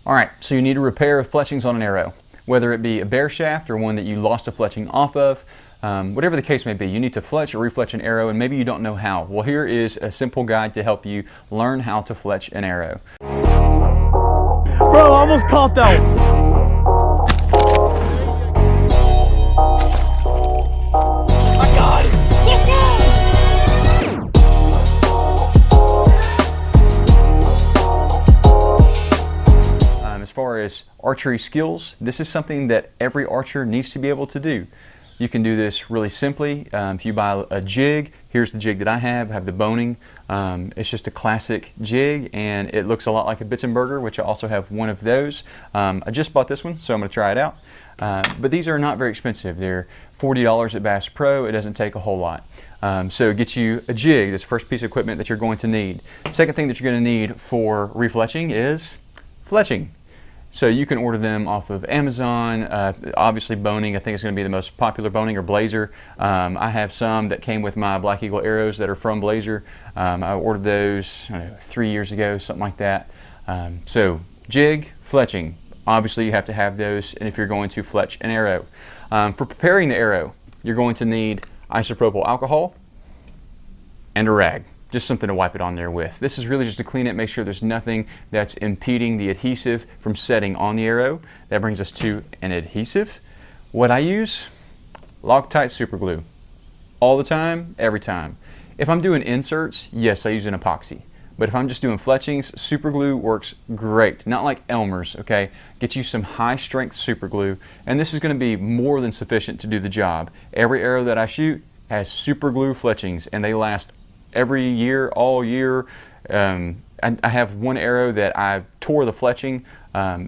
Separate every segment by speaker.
Speaker 1: All right, so you need to repair fletchings on an arrow, whether it be a bare shaft or one that you lost a fletching off of. Whatever the case may be, you need to fletch or refletch an arrow, and maybe you don't know how. Well, here is a simple guide to help you learn how to fletch an arrow.
Speaker 2: Bro, I almost caught that one.
Speaker 1: As far as archery skills, this is something that every archer needs to be able to do. You can do this really simply. If you buy a jig, here's the jig that I have the Bohning. It's just a classic jig, and it looks a lot like a Bitzenberger, which I also have one of those. I just bought this one, so I'm going to try it out. But these are not very expensive. They're $40 at Bass Pro. It doesn't take a whole lot. So get you a jig. That's the first piece of equipment that you're going to need. Second thing that you're going to need for refletching is fletching. So you can order them off of Amazon. Obviously Bohning, I think is going to be the most popular, Bohning or Blazer. I have some that came with my Black Eagle arrows that are from Blazer. I ordered those 3 years ago, something like that. So jig, fletching. Obviously you have to have those, and if you're going to fletch an arrow. For preparing the arrow, you're going to need isopropyl alcohol and a rag. Just something to wipe it on there with. This is really just to clean it, make sure there's nothing that's impeding the adhesive from setting on the arrow. That brings us to an adhesive. What I use? Loctite super glue. All the time, every time. If I'm doing inserts, yes, I use an epoxy. But if I'm just doing fletchings, super glue works great. Not like Elmer's, okay? Get you some high strength super glue, and this is gonna be more than sufficient to do the job. Every arrow that I shoot has super glue fletchings, and they last every year, all year. I have one arrow that I tore the fletching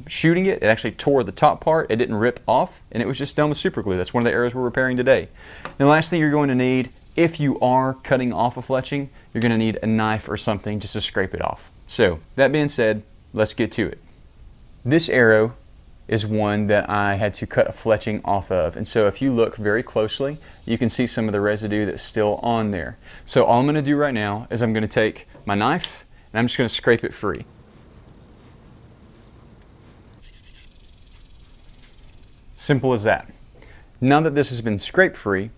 Speaker 1: shooting it. It actually tore the top part. It didn't rip off, and it was just done with super glue. That's one of the arrows we're repairing today. And the last thing you're going to need, if you are cutting off a fletching, you're going to need a knife or something just to scrape it off. So that being said, let's get to it. This arrow is one that I had to cut a fletching off of, and so if you look very closely, you can see some of the residue that's still on there. So all I'm going to do right now is I'm going to take my knife and I'm just going to scrape it free. Simple as that. Now that this has been scraped free,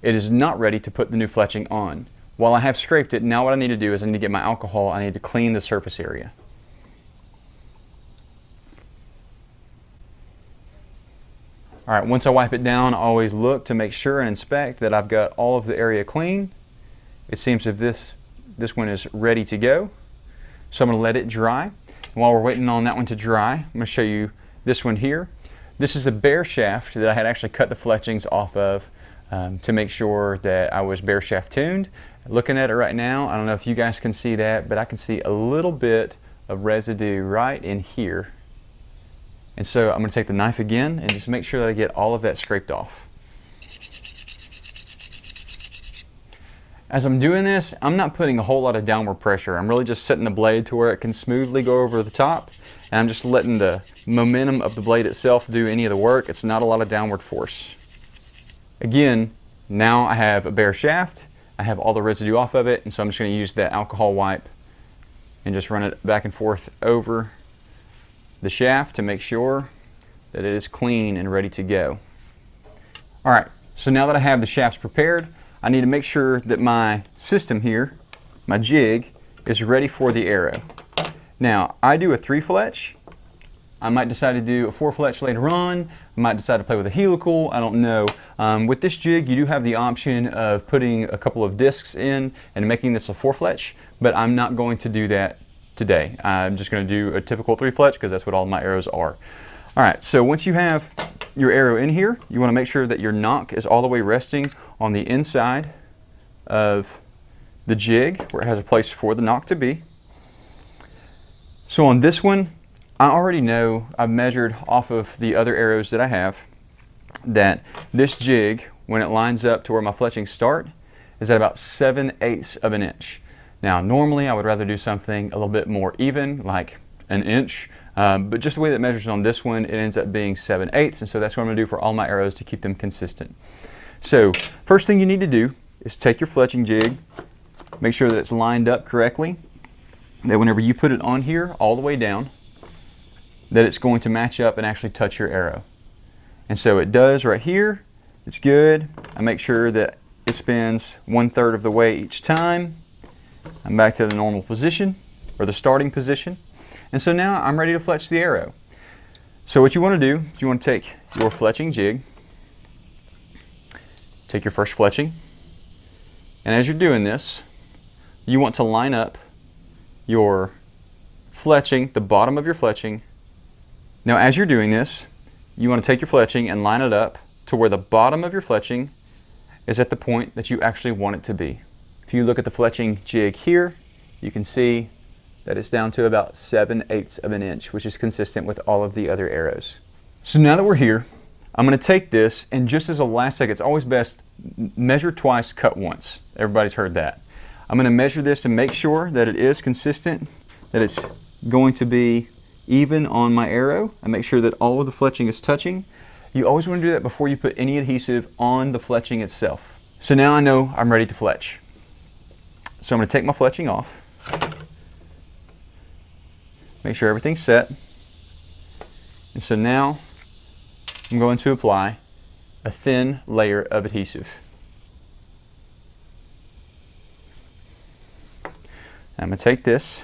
Speaker 1: it is not ready to put the new fletching on. While I have scraped it, now what I need to do is I need to get my alcohol. I need to clean the surface area. All right, once I wipe it down, I always look to make sure and inspect that I've got all of the area clean. It seems as if this one is ready to go. So I'm going to let it dry. And while we're waiting on that one to dry, I'm going to show you this one here. This is a bare shaft that I had actually cut the fletchings off of to make sure that I was bare shaft tuned. Looking at it right now, I don't know if you guys can see that, but I can see a little bit of residue right in here. And so I'm going to take the knife again and just make sure that I get all of that scraped off. As I'm doing this, I'm not putting a whole lot of downward pressure. I'm really just setting the blade to where it can smoothly go over the top, and I'm just letting the momentum of the blade itself do any of the work. It's not a lot of downward force. Again, now I have a bare shaft. I have all the residue off of it, and so I'm just going to use that alcohol wipe and just run it back and forth over the shaft to make sure that it is clean and ready to go. All right, so now that I have the shafts prepared, I need to make sure that my system here, my jig, is ready for the arrow. Now, I do a 3-fletch. I might decide to do a 4-fletch later on. I might decide to play with a helical, I don't know. With this jig, you do have the option of putting a couple of discs in and making this a 4-fletch, but I'm not going to do that today. I'm just going to do a typical 3-fletch because that's what all my arrows are. All right, so once you have your arrow in here, you want to make sure that your nock is all the way resting on the inside of the jig where it has a place for the nock to be. So on this one, I already know, I've measured off of the other arrows that I have, that this jig, when it lines up to where my fletchings start, is at about 7/8 of an inch. Now, normally I would rather do something a little bit more even, like an inch, but just the way that it measures on this one, it ends up being 7/8, and so that's what I'm going to do for all my arrows to keep them consistent. So, first thing you need to do is take your fletching jig, make sure that it's lined up correctly, that whenever you put it on here all the way down, that it's going to match up and actually touch your arrow. And so it does right here. It's good. I make sure that it spins 1/3 of the way each time. I'm back to the normal position, or the starting position. And so now I'm ready to fletch the arrow. So what you want to do is you want to take your fletching jig, take your first fletching, and as you're doing this, you want to line up your fletching, the bottom of your fletching. Now as you're doing this, you want to take your fletching and line it up to where the bottom of your fletching is at the point that you actually want it to be. If you look at the fletching jig here, you can see that it's down to about 7/8 of an inch, which is consistent with all of the other arrows. So now that we're here, I'm going to take this, and just as a last second, it's always best, measure twice, cut once. Everybody's heard that. I'm going to measure this and make sure that it is consistent, that it's going to be even on my arrow. I make sure that all of the fletching is touching. You always want to do that before you put any adhesive on the fletching itself. So now I know I'm ready to fletch. So I'm going to take my fletching off. Make sure everything's set. And so now I'm going to apply a thin layer of adhesive. I'm going to take this,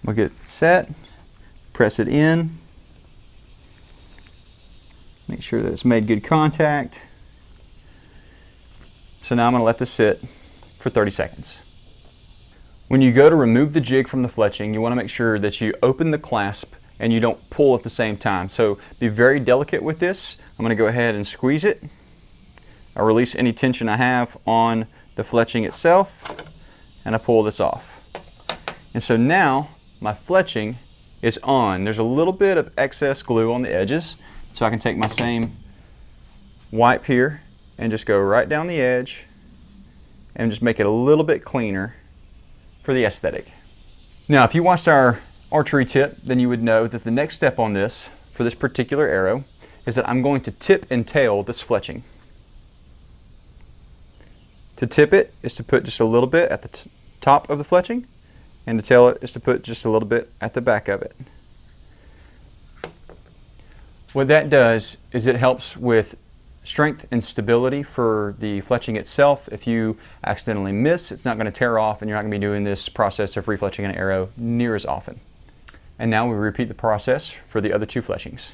Speaker 1: we'll get it set, press it in, make sure that it's made good contact. So now I'm going to let this sit for 30 seconds. When you go to remove the jig from the fletching, you want to make sure that you open the clasp and you don't pull at the same time. So be very delicate with this. I'm going to go ahead and squeeze it. I'll release any tension I have on the fletching itself, and I pull this off. And so now my fletching is on. There's a little bit of excess glue on the edges, so I can take my same wipe here and just go right down the edge and just make it a little bit cleaner for the aesthetic. Now, if you watched our archery tip, then you would know that the next step on this, for this particular arrow, is that I'm going to tip and tail this fletching. To tip it is to put just a little bit at the top of the fletching, and to tail it is to put just a little bit at the back of it. What that does is it helps with strength and stability for the fletching itself. If you accidentally miss, it's not going to tear off, and you're not going to be doing this process of refletching an arrow near as often. And now we repeat the process for the other two fletchings.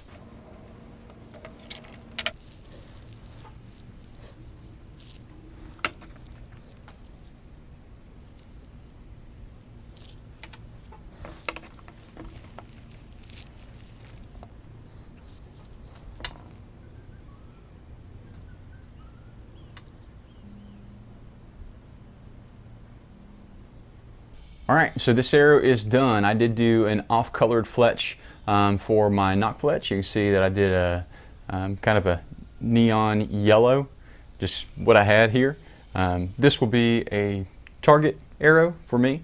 Speaker 1: Alright, so this arrow is done. I did do an off-colored fletch for my Nock fletch. You can see that I did a kind of a neon yellow, just what I had here. This will be a target arrow for me.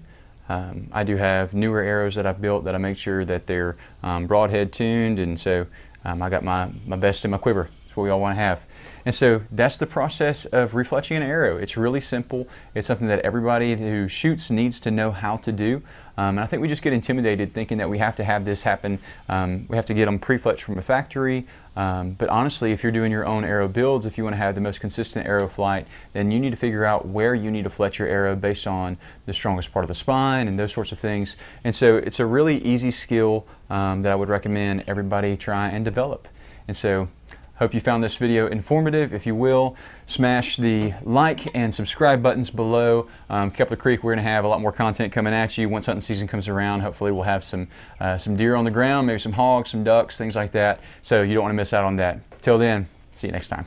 Speaker 1: I do have newer arrows that I've built that I make sure that they're broadhead tuned, and so I got my best in my quiver. That's what we all want to have. And so that's the process of refletching an arrow. It's really simple. It's something that everybody who shoots needs to know how to do. And I think we just get intimidated thinking that we have to have this happen. We have to get them pre-fletched from a factory. But honestly, if you're doing your own arrow builds, if you want to have the most consistent arrow flight, then you need to figure out where you need to fletch your arrow based on the strongest part of the spine and those sorts of things. And so it's a really easy skill that I would recommend everybody try and develop. And so hope you found this video informative. If you will, smash the like and subscribe buttons below. Kepler Creek, we're going to have a lot more content coming at you once hunting season comes around. Hopefully we'll have some deer on the ground, maybe some hogs, some ducks, things like that. So you don't want to miss out on that. Till then, see you next time.